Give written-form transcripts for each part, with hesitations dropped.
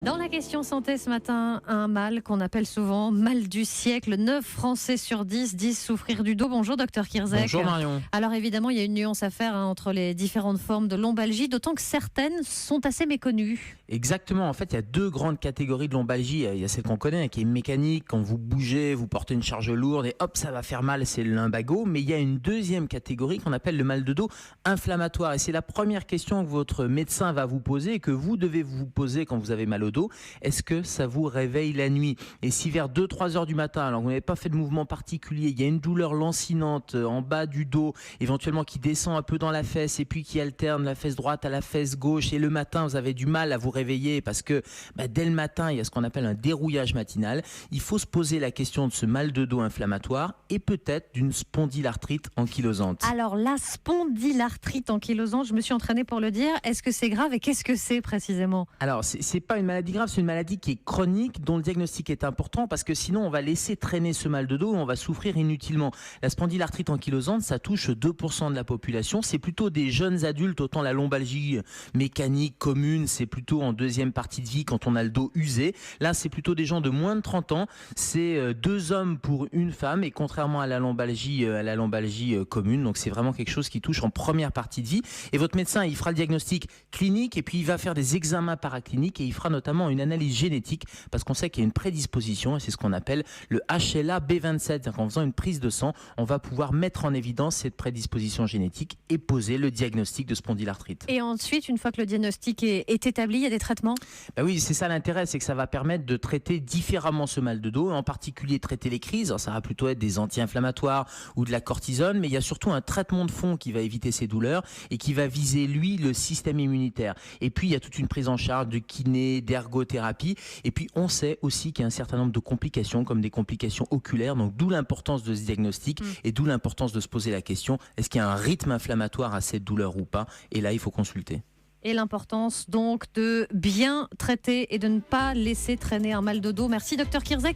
Dans la question santé ce matin, un mal qu'on appelle souvent mal du siècle. 9 Français sur 10 disent souffrir du dos. Bonjour docteur Kirzek. Bonjour Marion. Alors évidemment, il y a une nuance à faire entre les différentes formes de lombalgie, d'autant que certaines sont assez méconnues. Exactement, en fait il y a deux grandes catégories de lombalgie. Il y a celle qu'on connaît qui est mécanique, quand vous bougez, vous portez une charge lourde et hop ça va faire mal, c'est le lumbago. Mais il y a une deuxième catégorie qu'on appelle le mal de dos inflammatoire. Et c'est la première question que votre médecin va vous poser et que vous devez vous poser quand vous avez mal au dos. Est-ce que ça vous réveille la nuit? Et si vers 2-3 heures du matin, alors que vous n'avez pas fait de mouvement particulier, il y a une douleur lancinante en bas du dos, éventuellement qui descend un peu dans la fesse et puis qui alterne la fesse droite à la fesse gauche, et le matin vous avez du mal à vous réveiller parce que dès le matin il y a ce qu'on appelle un dérouillage matinal, il faut se poser la question de ce mal de dos inflammatoire et peut-être d'une spondylarthrite ankylosante. Alors la spondylarthrite ankylosante, je me suis entraînée pour le dire. Est-ce que c'est grave et qu'est-ce que c'est précisément? Alors c'est pas une maladie grave, c'est une maladie qui est chronique dont le diagnostic est important parce que sinon on va laisser traîner ce mal de dos et on va souffrir inutilement. La spondylarthrite ankylosante, ça touche 2% de la population, c'est plutôt des jeunes adultes, autant la lombalgie mécanique commune, c'est plutôt en deuxième partie de vie quand on a le dos usé. Là c'est plutôt des gens de moins de 30 ans, c'est 2 hommes pour une femme, et contrairement à la lombalgie commune, donc c'est vraiment quelque chose qui touche en première partie de vie. Et votre médecin il fera le diagnostic clinique et puis il va faire des examens paracliniques et il fera notamment une analyse génétique parce qu'on sait qu'il y a une prédisposition et c'est ce qu'on appelle le HLA-B27. C'est-à-dire qu'en faisant une prise de sang, on va pouvoir mettre en évidence cette prédisposition génétique et poser le diagnostic de spondylarthrite. Et ensuite, une fois que le diagnostic est établi, il y a des traitements? Oui, c'est ça l'intérêt, c'est que ça va permettre de traiter différemment ce mal de dos, en particulier traiter les crises. Alors, ça va plutôt être des anti-inflammatoires ou de la cortisone, mais il y a surtout un traitement de fond qui va éviter ces douleurs et qui va viser, lui, le système immunitaire. Et puis, il y a toute une prise en charge de kiné, d'ergothérapie. Et puis, on sait aussi qu'il y a un certain nombre de complications, comme des complications oculaires. Donc, d'où l'importance de ce diagnostic et d'où l'importance de se poser la question, est-ce qu'il y a un rythme inflammatoire à cette douleur ou pas? Et là, il faut consulter. Et l'importance donc de bien traiter et de ne pas laisser traîner un mal de dos. Merci docteur Kirzek.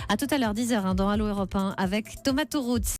À tout à l'heure, 10h dans Allo Europe 1 avec Thomas Touroud.